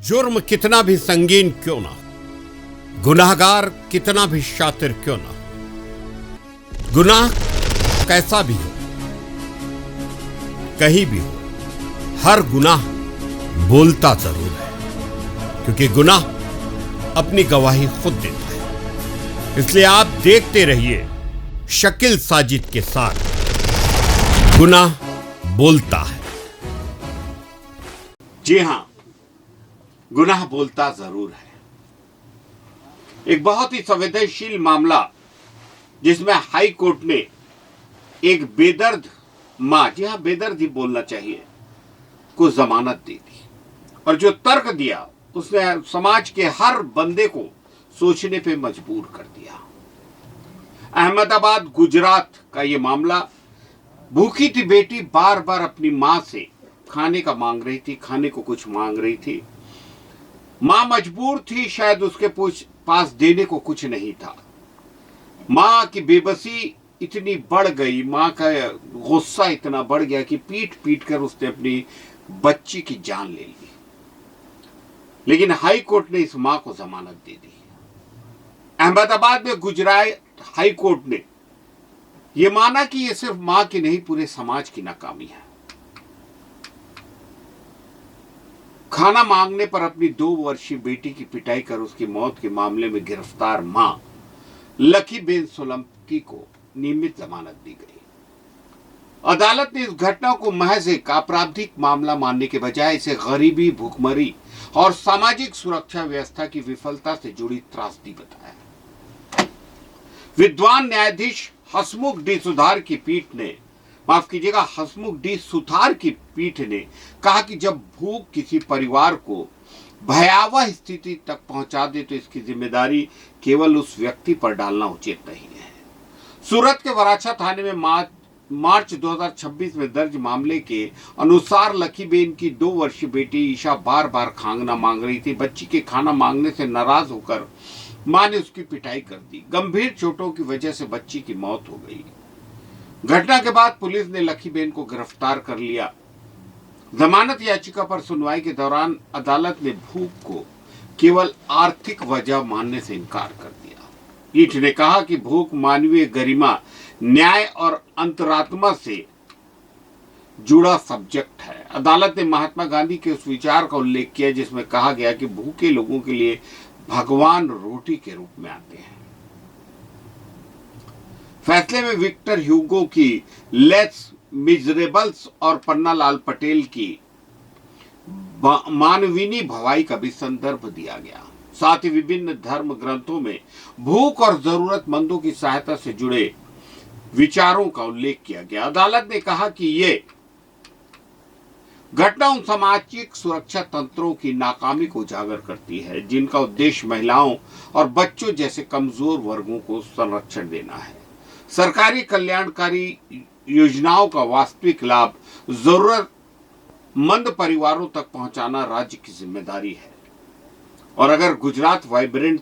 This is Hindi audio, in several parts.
जुर्म कितना भी संगीन क्यों ना, गुनाहगार कितना भी शातिर क्यों ना, गुनाह कैसा भी हो, कहीं भी हो, हर गुनाह बोलता जरूर है, क्योंकि गुनाह अपनी गवाही खुद देता है। इसलिए आप देखते रहिए शकील साजिद के साथ गुनाह बोलता है। जी हां, गुनाह बोलता जरूर है। एक बहुत ही संवेदनशील मामला जिसमें हाई कोर्ट ने एक बेदर्द मां, जी हां बेदर्द ही बोलना चाहिए, को जमानत दे दी और जो तर्क दिया उसने समाज के हर बंदे को सोचने पे मजबूर कर दिया। अहमदाबाद गुजरात का ये मामला, भूखी थी बेटी, बार बार अपनी मां से खाने का मांग रही थी, खाने को कुछ मांग रही थी। मां मजबूर थी, शायद उसके पास देने को कुछ नहीं था। मां की बेबसी इतनी बढ़ गई, मां का गुस्सा इतना बढ़ गया कि पीट पीट कर उसने अपनी बच्ची की जान ले ली। लेकिन हाई कोर्ट ने इस मां को जमानत दे दी। अहमदाबाद में गुजरात हाई कोर्ट ने यह माना कि यह सिर्फ मां की नहीं, पूरे समाज की नाकामी है। खाना मांगने पर अपनी 2 वर्षीय बेटी की पिटाई कर उसकी मौत के मामले में गिरफ्तार मां लकीबेन सोलंकी को नियमित जमानत दी गई। अदालत ने इस घटना को महज एक आपराधिक मामला मानने के बजाय इसे गरीबी, भूखमरी और सामाजिक सुरक्षा व्यवस्था की विफलता से जुड़ी त्रासदी बताया। विद्वान न्यायाधीश हसमुख डी सुधार की पीठ ने, माफ कीजिएगा, हसमुख डी सुथार की पीठ ने कहा कि जब भूख किसी परिवार को भयावह स्थिति तक पहुंचा दे तो इसकी जिम्मेदारी केवल उस व्यक्ति पर डालना उचित नहीं है। सूरत के वराछा थाने में मार्च 2026 में दर्ज मामले के अनुसार लकीबेन की 2 वर्षीय बेटी ईशा बार बार खाना मांग रही थी। बच्ची के खाना मांगने से नाराज होकर मां ने उसकी पिटाई कर दी। गंभीर चोटों की वजह से बच्ची की मौत हो गई। घटना के बाद पुलिस ने लकीबेन को गिरफ्तार कर लिया। जमानत याचिका पर सुनवाई के दौरान अदालत ने भूख को केवल आर्थिक वजह मानने से इनकार कर दिया। पीठ ने कहा कि भूख मानवीय गरिमा, न्याय और अंतरात्मा से जुड़ा सब्जेक्ट है। अदालत ने महात्मा गांधी के उस विचार का उल्लेख किया जिसमें कहा गया कि भूखे लोगों के लिए भगवान रोटी के रूप में आते हैं। फैसले में विक्टर ह्यूगो की लेट्स मिजरेबल्स और पन्नालाल पटेल की मानवीनी भवाई का भी संदर्भ दिया गया। साथ ही विभिन्न धर्म ग्रंथों में भूख और जरूरतमंदों की सहायता से जुड़े विचारों का उल्लेख किया गया। अदालत ने कहा कि ये घटना उन सामाजिक सुरक्षा तंत्रों की नाकामी को उजागर करती है जिनका उद्देश्य महिलाओं और बच्चों जैसे कमजोर वर्गों को संरक्षण देना है। सरकारी कल्याणकारी योजनाओं का वास्तविक लाभ जरूरतमंद परिवारों तक पहुंचाना राज्य की जिम्मेदारी है। और अगर गुजरात वाइब्रेंट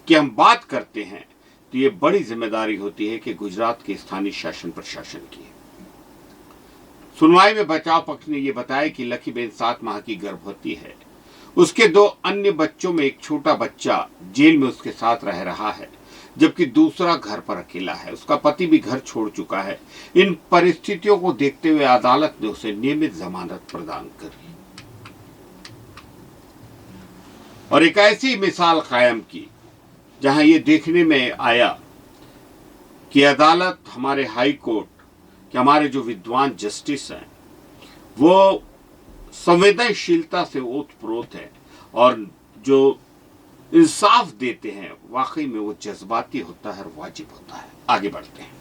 की हम बात करते हैं तो ये बड़ी जिम्मेदारी होती है कि गुजरात के स्थानीय शासन प्रशासन की। सुनवाई में बचाव पक्ष ने यह बताया कि लकीबेन 7 माह की गर्भवती है। उसके 2 अन्य बच्चों में एक छोटा बच्चा जेल में उसके साथ रह रहा है, जबकि दूसरा घर पर अकेला है। उसका पति भी घर छोड़ चुका है। इन परिस्थितियों को देखते हुए अदालत ने उसे नियमित जमानत प्रदान करी और एक ऐसी मिसाल कायम की जहां ये देखने में आया कि अदालत, हमारे हाई कोर्ट कि हमारे जो विद्वान जस्टिस हैं वो संवेदनशीलता से ओतप्रोत है और जो इंसाफ देते हैं वाकई में वो जज्बाती होता है और वाजिब होता है। आगे बढ़ते हैं।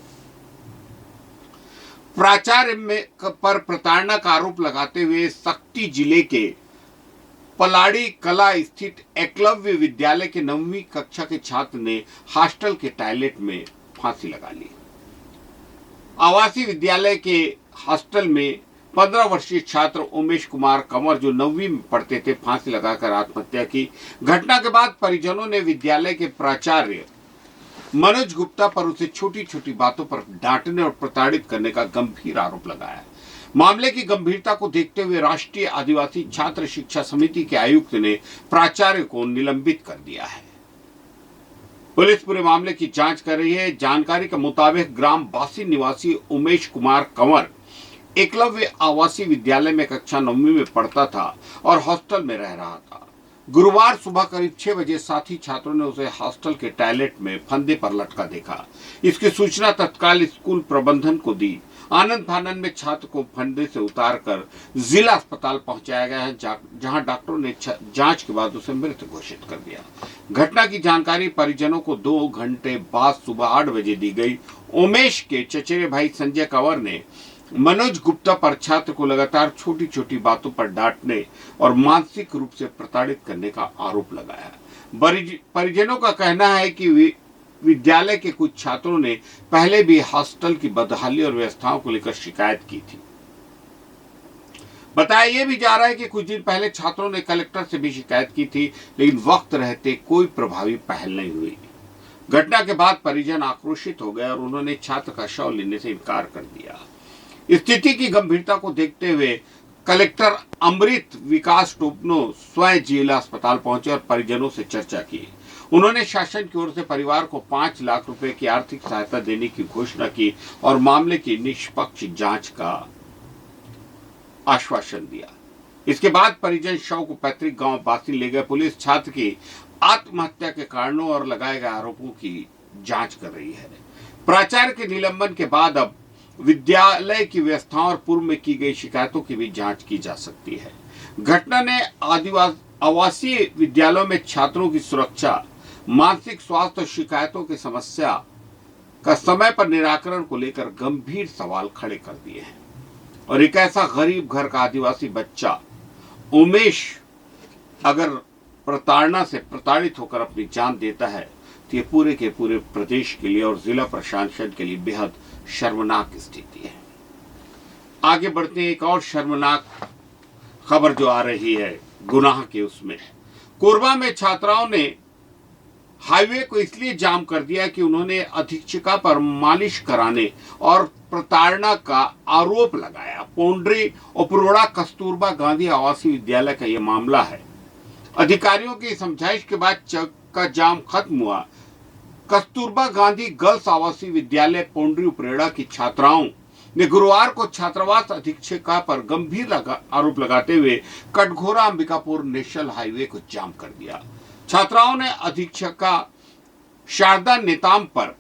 प्राचार्य पर प्रताड़ना का आरोप लगाते हुए सक्ती जिले के पलाड़ी कला स्थित एकलव्य विद्यालय के 9वीं कक्षा के छात्र ने हॉस्टल के टॉयलेट में फांसी लगा ली। आवासीय विद्यालय के हॉस्टल में 15 वर्षीय छात्र उमेश कुमार कंवर, जो 9वीं में पढ़ते थे, फांसी लगाकर आत्महत्या की। घटना के बाद परिजनों ने विद्यालय के प्राचार्य मनोज गुप्ता पर उसे छोटी छोटी बातों पर डांटने और प्रताड़ित करने का गंभीर आरोप लगाया। मामले की गंभीरता को देखते हुए राष्ट्रीय आदिवासी छात्र शिक्षा समिति के आयुक्त ने प्राचार्य को निलंबित कर दिया है। पुलिस पूरे मामले की जांच कर रही है। जानकारी के मुताबिक ग्राम बासी निवासी उमेश कुमार कंवर एकलव्य आवासीय विद्यालय में कक्षा 9वीं में पढ़ता था और हॉस्टल में रह रहा था। गुरुवार सुबह करीब 6 बजे साथी छात्रों ने उसे हॉस्टल के टॉयलेट में फंदे पर लटका देखा। इसकी सूचना तत्काल स्कूल प्रबंधन को दी। आनंद फानंद में छात्र को फंदे से उतारकर जिला अस्पताल पहुंचाया गया है, जहां डॉक्टरों ने जांच के बाद उसे मृत घोषित कर दिया। घटना की जानकारी परिजनों को 2 घंटे बाद सुबह 8 बजे दी गई। उमेश के चचेरे भाई संजय कंवर ने मनोज गुप्ता पर छात्र को लगातार छोटी छोटी बातों पर डांटने और मानसिक रूप से प्रताड़ित करने का आरोप लगाया। परिजनों का कहना है कि विद्यालय के कुछ छात्रों ने पहले भी हॉस्टल की बदहाली और व्यवस्थाओं को लेकर शिकायत की थी। बताया यह भी जा रहा है कि कुछ दिन पहले छात्रों ने कलेक्टर से भी शिकायत की थी, लेकिन वक्त रहते कोई प्रभावी पहल नहीं हुई। घटना के बाद परिजन आक्रोशित हो गए और उन्होंने छात्र का शव लेने से इनकार कर दिया। स्थिति की गंभीरता को देखते हुए कलेक्टर अमृत विकास टोपनो स्वयं जिला अस्पताल पहुंचे और परिजनों से चर्चा की। उन्होंने शासन की ओर से परिवार को 5 लाख रुपए की आर्थिक सहायता देने की घोषणा की और मामले की निष्पक्ष जांच का आश्वासन दिया। इसके बाद परिजन शव को पैतृक गांव बासी ले गए। पुलिस छात्र की आत्महत्या के कारणों और लगाए गए आरोपों की जांच कर रही है। प्राचार्य के निलंबन के बाद अब विद्यालय की व्यवस्थाओं और पूर्व में की गई शिकायतों की भी जांच की जा सकती है। घटना ने आवासीय विद्यालयों में छात्रों की सुरक्षा, मानसिक स्वास्थ्य और शिकायतों की समस्या का समय पर निराकरण को लेकर गंभीर सवाल खड़े कर दिए हैं। और एक ऐसा गरीब घर का आदिवासी बच्चा उमेश अगर प्रताड़ना से प्रताड़ित होकर अपनी जान देता है तो ये पूरे के पूरे प्रदेश के लिए और जिला प्रशासन के लिए बेहद शर्मनाक स्थिति है। आगे बढ़ते हैं। एक और शर्मनाक खबर जो आ रही है गुनाह के, उसमें कोरबा में छात्राओं ने हाईवे को इसलिए जाम कर दिया कि उन्होंने अधीक्षिका पर मालिश कराने और प्रताड़ना का आरोप लगाया। पोंड्री उपरोड़ा कस्तूरबा गांधी आवासीय विद्यालय का यह मामला है। अधिकारियों की समझाइश के बाद चक्का जाम खत्म हुआ। कस्तूरबा गांधी गर्ल्स आवासीय विद्यालय पोंड्री उपरेड़ा की छात्राओं ने गुरुवार को छात्रावास अधीक्षिका पर गंभीर आरोप लगाते हुए कटघोरा अंबिकापुर नेशनल हाईवे को जाम कर दिया। छात्राओं ने अधीक्षिका शारदा नेताम पर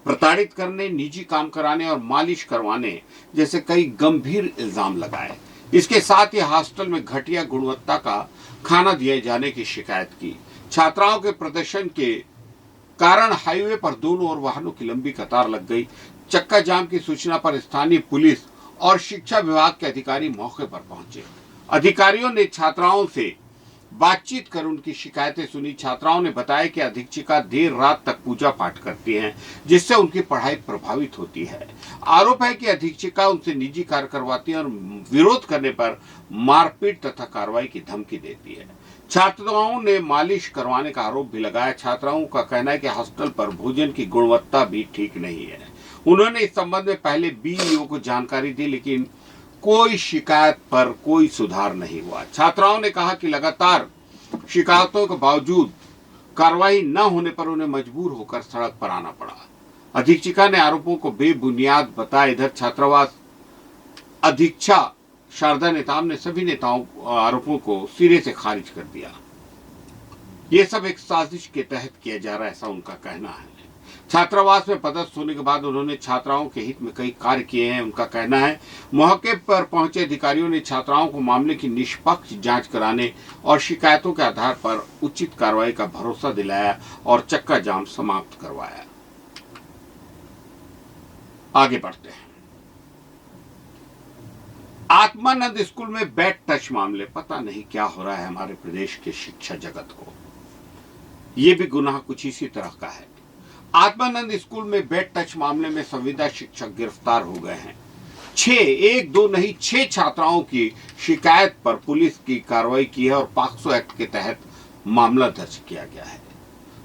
प्रताड़ित करने, निजी काम कराने और मालिश करवाने जैसे कई गंभीर इल्जाम लगाए। इसके साथ ही हॉस्टल में घटिया गुणवत्ता का खाना दिए जाने की शिकायत की। छात्राओं के प्रदर्शन के कारण हाईवे पर दोनों ओर वाहनों की लंबी कतार लग गई। चक्का जाम की सूचना पर स्थानीय पुलिस और शिक्षा विभाग के अधिकारी मौके पर पहुंचे। अधिकारियों ने छात्राओं से बातचीत कर उनकी शिकायतें सुनी। छात्राओं ने बताया कि अधीक्षिका देर रात तक पूजा पाठ करती हैं, जिससे उनकी पढ़ाई प्रभावित होती है। आरोप है कि अधीक्षिका उनसे निजी कार्य करवाती है और विरोध करने पर मारपीट तथा कार्रवाई की धमकी देती है। छात्राओं ने मालिश करवाने का आरोप भी लगाया। छात्राओं का कहना है कि हॉस्टल पर भोजन की गुणवत्ता भी ठीक नहीं है। उन्होंने इस संबंध में पहले बीईओ को जानकारी दी, लेकिन कोई शिकायत पर कोई सुधार नहीं हुआ। छात्राओं ने कहा कि लगातार शिकायतों के बावजूद कार्रवाई न होने पर उन्हें मजबूर होकर सड़क पर आना पड़ा। अधीक्षिका ने आरोपों को बेबुनियाद बताया। इधर छात्रावास अधीक्षा शारदा नेताम ने सभी नेताओं आरोपों को सिरे से खारिज कर दिया। ये सब एक साजिश के तहत किया जा रहा है, ऐसा उनका कहना है। छात्रावास में पदस्थ होने के बाद उन्होंने छात्राओं के हित में कई कार्य किए हैं, उनका कहना है। मौके पर पहुंचे अधिकारियों ने छात्राओं को मामले की निष्पक्ष जांच कराने और शिकायतों के आधार पर उचित कार्रवाई का भरोसा दिलाया और चक्का जाम समाप्त करवाया। आगे बढ़ते हैं। आत्मानंद स्कूल में बैड टच मामले, पता नहीं क्या हो रहा है हमारे प्रदेश के शिक्षा जगत को। यह भी गुनाह कुछ इसी तरह का है। आत्मानंद स्कूल में बैड टच मामले में संविदा शिक्षक गिरफ्तार हो गए हैं। 6 छात्राओं की शिकायत पर पुलिस की कार्रवाई की है और पॉक्सो एक्ट के तहत मामला दर्ज किया गया है।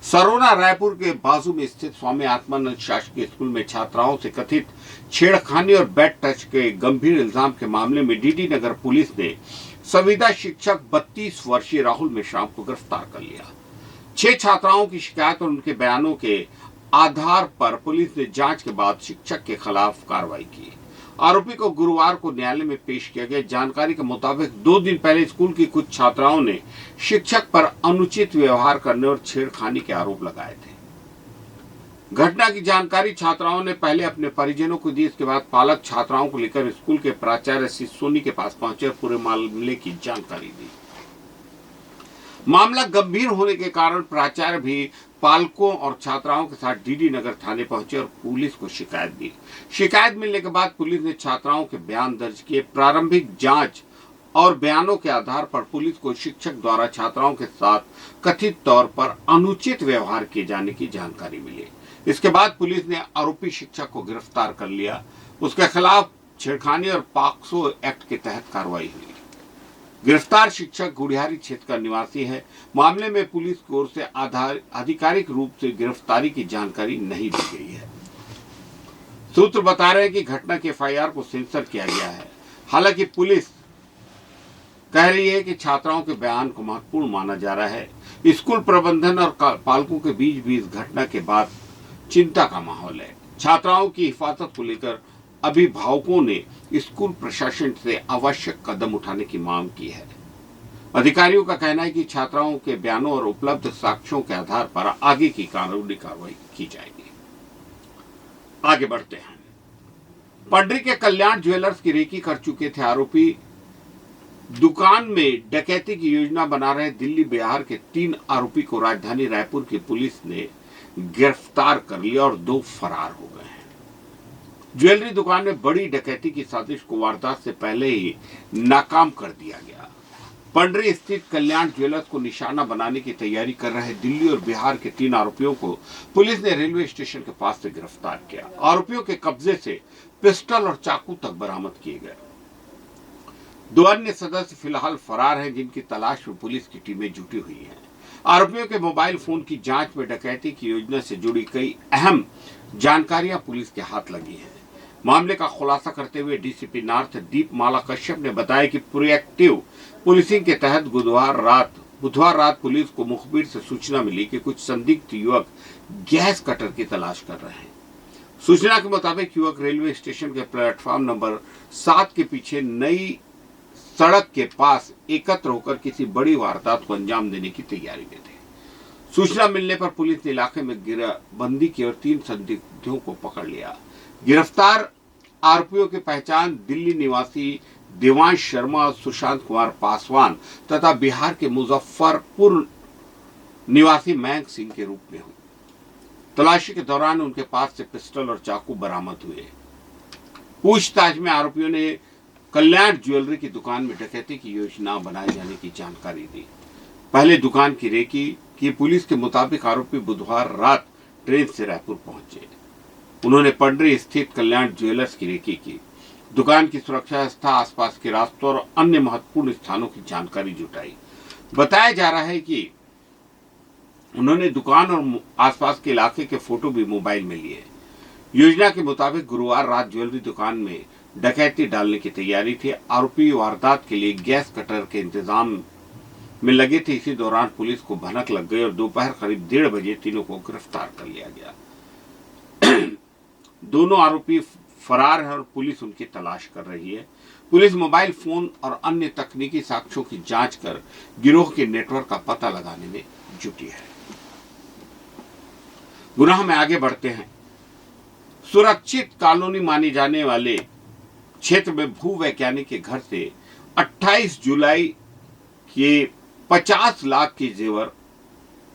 सरोना रायपुर के बाजू में स्थित स्वामी आत्मानंद शासकीय स्कूल में छात्राओं से कथित छेड़खानी और बैड टच के गंभीर इल्जाम के मामले में डीडी नगर पुलिस ने संविदा शिक्षक 32 वर्षीय राहुल मेश्राम को गिरफ्तार कर लिया। 6 छात्राओं की शिकायत और उनके बयानों के आधार पर पुलिस ने जांच के बाद शिक्षक के खिलाफ कार्रवाई की। आरोपी को गुरुवार को न्यायालय में पेश किया गया। जानकारी के मुताबिक 2 दिन पहले स्कूल की कुछ छात्राओं ने शिक्षक पर अनुचित व्यवहार करने और छेड़खानी के आरोप लगाए थे। घटना की जानकारी छात्राओं ने पहले अपने परिजनों को दी। इसके बाद पालक छात्राओं को लेकर स्कूल के प्राचार्य श्री सोनी के पास पहुंचे और पूरे मामले की जानकारी दी। मामला गंभीर होने के कारण प्राचार्य भी पालकों और छात्राओं के साथ डीडी नगर थाने पहुंचे और पुलिस को शिकायत दी। शिकायत मिलने के बाद पुलिस ने छात्राओं के बयान दर्ज किए। प्रारंभिक जांच और बयानों के आधार पर पुलिस को शिक्षक द्वारा छात्राओं के साथ कथित तौर पर अनुचित व्यवहार किए जाने की जानकारी मिली। इसके बाद पुलिस ने आरोपी शिक्षक को गिरफ्तार कर लिया। उसके खिलाफ छेड़खानी और पॉक्सो एक्ट के तहत कार्रवाई हुई। गिरफ्तार शिक्षक गुड़ियारी क्षेत्र का निवासी है। मामले में पुलिस की ओर से आधिकारिक रूप से गिरफ्तारी की जानकारी नहीं दी गई है। सूत्र बता रहे हैं कि घटना के एफआईआर को सेंसर किया गया है। हालांकि पुलिस कह रही है कि छात्राओं के बयान को महत्वपूर्ण माना जा रहा है। स्कूल प्रबंधन और पालकों के बीच भी इस घटना के बाद चिंता का माहौल है। छात्राओं की हिफाजत को लेकर अभिभावकों ने स्कूल प्रशासन से आवश्यक कदम उठाने की मांग की है। अधिकारियों का कहना है कि छात्राओं के बयानों और उपलब्ध साक्ष्यों के आधार पर आगे की कानूनी कार्रवाई की जाएगी। आगे बढ़ते हैं। पंडरी के कल्याण ज्वेलर्स की रेकी कर चुके थे आरोपी। दुकान में डकैती की योजना बना रहे दिल्ली बिहार के 3 आरोपी को राजधानी रायपुर की पुलिस ने गिरफ्तार कर लिया और 2 फरार हो गए हैं। ज्वेलरी दुकान में बड़ी डकैती की साजिश को वारदात से पहले ही नाकाम कर दिया गया। पंडरी स्थित कल्याण ज्वेलर्स को निशाना बनाने की तैयारी कर रहे दिल्ली और बिहार के 3 आरोपियों को पुलिस ने रेलवे स्टेशन के पास से गिरफ्तार किया। आरोपियों के कब्जे से पिस्टल और चाकू तक बरामद किए गए। 2 अन्य सदस्य फिलहाल फरार हैं, जिनकी तलाश में पुलिस की टीमें जुटी हुई हैं। आरोपियों के मोबाइल फोन की जांच में डकैती की योजना से जुड़ी कई अहम जानकारियां पुलिस के हाथ लगी हैं। मामले का खुलासा करते हुए डीसीपी नॉर्थ दीपमाला कश्यप ने बताया कि प्रोएक्टिव पुलिसिंग के तहत बुधवार रात पुलिस को मुखबिर से सूचना मिली कि कुछ संदिग्ध युवक गैस कटर की तलाश कर रहे हैं। सूचना के मुताबिक युवक रेलवे स्टेशन के प्लेटफॉर्म नंबर 7 के पीछे नई सड़क के पास एकत्र होकर किसी बड़ी वारदात को अंजाम देने की तैयारी में थे। सूचना मिलने पर पुलिस ने इलाके में घेराबंदी की और 3 संदिग्धों को पकड़ लिया। गिरफ्तार आरोपियों की पहचान दिल्ली निवासी देवांश शर्मा और सुशांत कुमार पासवान तथा बिहार के मुजफ्फरपुर निवासी मयंक सिंह के रूप में हुई। तलाशी के दौरान उनके पास से पिस्टल और चाकू बरामद हुए। पूछताछ में आरोपियों ने कल्याण ज्वेलरी की दुकान में डकैती की योजना बनाए जाने की जानकारी दी। पहले दुकान की रेकी की। पुलिस के मुताबिक आरोपी बुधवार रात ट्रेन से रायपुर पहुंचे। उन्होंने पंडरी स्थित कल्याण ज्वेलर्स की रेकी की। दुकान की सुरक्षा व्यवस्था, आसपास के रास्तों और अन्य महत्वपूर्ण स्थानों की जानकारी जुटाई। बताया जा रहा है कि उन्होंने दुकान और आसपास के इलाके के फोटो भी मोबाइल में लिए। योजना के मुताबिक गुरुवार रात ज्वेलरी दुकान में डकैती डालने की तैयारी थी। आरोपी वारदात के लिए गैस कटर के इंतजाम में लगे थे। इसी दौरान पुलिस को भनक लग गई और दोपहर करीब 1:30 बजे तीनों को गिरफ्तार कर लिया गया। दोनों आरोपी फरार हैं और पुलिस उनकी तलाश कर रही है। पुलिस मोबाइल फोन और अन्य तकनीकी साक्ष्यों की जांच कर गिरोह के नेटवर्क का पता लगाने में जुटी है। गुनाह में आगे बढ़ते हैं। सुरक्षित कॉलोनी माने जाने वाले क्षेत्र में भू वैज्ञानिक के घर से 28 जुलाई के 50 लाख के जेवर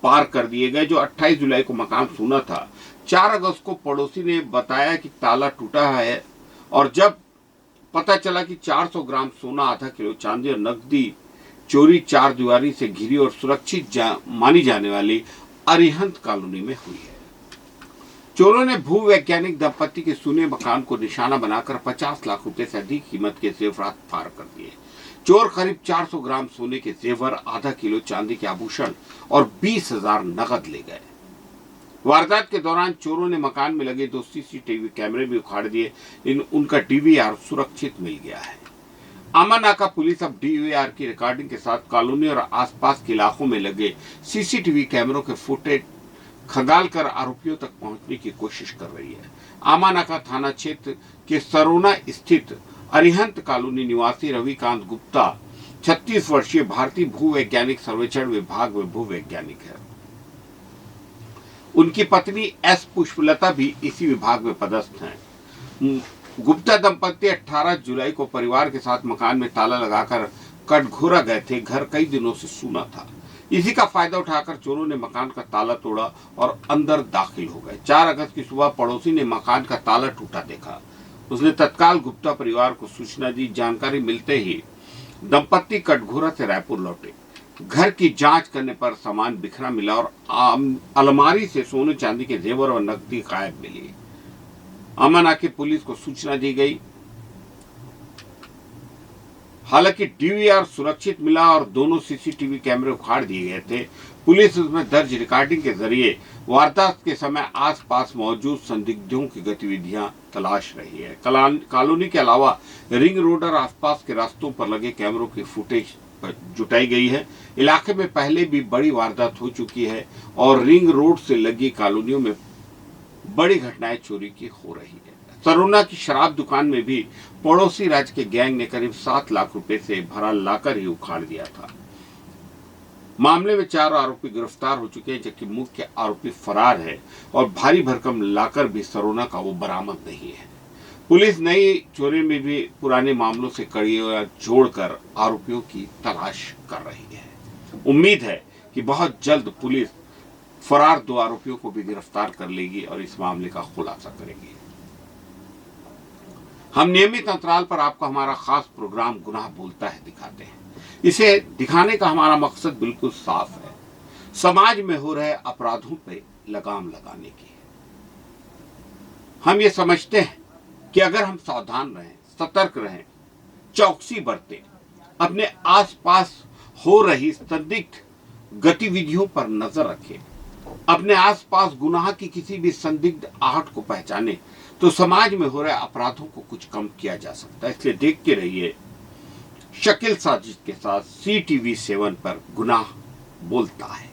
पार कर दिए गए। जो 28 जुलाई को मकान सूना था, 4 अगस्त को पड़ोसी ने बताया कि ताला टूटा है और जब पता चला कि 400 ग्राम सोना, आधा किलो चांदी और नकदी चोरी 4 दीवारी से घिरी और सुरक्षित मानी जाने वाली अरिहंत कॉलोनी में हुई है। चोरों ने भू वैज्ञानिक दंपत्ति के सूने मकान को निशाना बनाकर 50 लाख रुपए से अधिक कीमत के जेवरात फार कर दिए। चोर करीब 400 ग्राम सोने के जेवर, आधा किलो चांदी के आभूषण और 20,000 नगद ले गए। वारदात के दौरान चोरों ने मकान में लगे 2 सीसीटीवी कैमरे भी उखाड़ दिए, उनका डीवीआर सुरक्षित मिल गया है। आमानाका पुलिस अब डीवीआर की रिकॉर्डिंग के साथ कॉलोनी और आसपास के इलाकों में लगे सीसीटीवी कैमरों के फुटेज खंगाल कर आरोपियों तक पहुंचने की कोशिश कर रही है। आमानाका थाना क्षेत्र के सरोना स्थित अरिहंत कॉलोनी निवासी रविकांत गुप्ता 36 वर्षीय भारतीय भूवैज्ञानिक सर्वेक्षण विभाग में भूवैज्ञानिक है। उनकी पत्नी एस पुष्पलता भी इसी विभाग में पदस्थ हैं। गुप्ता दंपति 18 जुलाई को परिवार के साथ मकान में ताला लगाकर कटघोरा गए थे। घर कई दिनों से सूना था। इसी का फायदा उठाकर चोरों ने मकान का ताला तोड़ा और अंदर दाखिल हो गए। 4 अगस्त की सुबह पड़ोसी ने मकान का ताला टूटा देखा। उसने तत्काल गुप्ता परिवार को सूचना दी। जानकारी मिलते ही दंपति कटघोरा से रायपुर लौटे। घर की जांच करने पर सामान बिखरा मिला और अलमारी से सोने चांदी के जेवर और नकदी गायब मिली। आमानाका पुलिस को सूचना दी गई। हालांकि डीवीआर सुरक्षित मिला और दोनों सीसीटीवी कैमरे उखाड़ दिए गए थे। पुलिस उसमें दर्ज रिकॉर्डिंग के जरिए वारदात के समय आसपास मौजूद संदिग्धों की गतिविधियां तलाश रही है। कॉलोनी के अलावा रिंग रोड और आसपास के रास्तों पर लगे कैमरों की फुटेज जुटाई गई है। इलाके में पहले भी बड़ी वारदात हो चुकी है और रिंग रोड से लगी कॉलोनियों में बड़ी घटनाएं चोरी की हो रही है। सरोना की शराब दुकान में भी पड़ोसी राज्य के गैंग ने करीब 7 लाख रुपए से भरा लाकर ही उखाड़ दिया था। मामले में 4 आरोपी गिरफ्तार हो चुके हैं, जबकि मुख्य आरोपी फरार है और भारी भरकम लाकर भी सरोना का वो बरामद नहीं है। पुलिस नई चोरी में भी पुराने मामलों से कड़ियां जोड़कर आरोपियों की तलाश कर रही है। उम्मीद है कि बहुत जल्द पुलिस फरार 2 आरोपियों को भी गिरफ्तार कर लेगी और इस मामले का खुलासा करेगी। हम नियमित अंतराल पर आपको हमारा खास प्रोग्राम गुनाह बोलता है दिखाते हैं। इसे दिखाने का हमारा मकसद बिल्कुल साफ है, समाज में हो रहे अपराधों पे लगाम लगाने की। हम ये समझते हैं कि अगर हम सावधान रहें, सतर्क रहें, चौकसी बरतें, अपने आसपास हो रही संदिग्ध गतिविधियों पर नजर रखें, अपने आसपास गुनाह की किसी भी संदिग्ध आहट को पहचाने, तो समाज में हो रहे अपराधों को कुछ कम किया जा सकता है। इसलिए देखते रहिए शकील साजिद के साथ CTV 7 पर गुनाह बोलता है।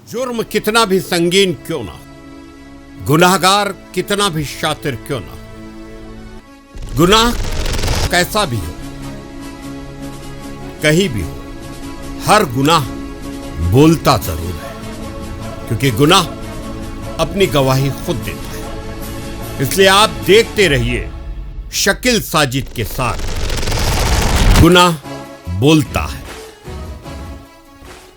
जुर्म कितना भी संगीन क्यों ना, गुनाहगार कितना भी शातिर क्यों ना, गुनाह कैसा भी हो, कहीं भी हो, हर गुनाह बोलता जरूर है, क्योंकि गुनाह अपनी गवाही खुद देता है। इसलिए आप देखते रहिए शकील साजिद के साथ गुनाह बोलता है।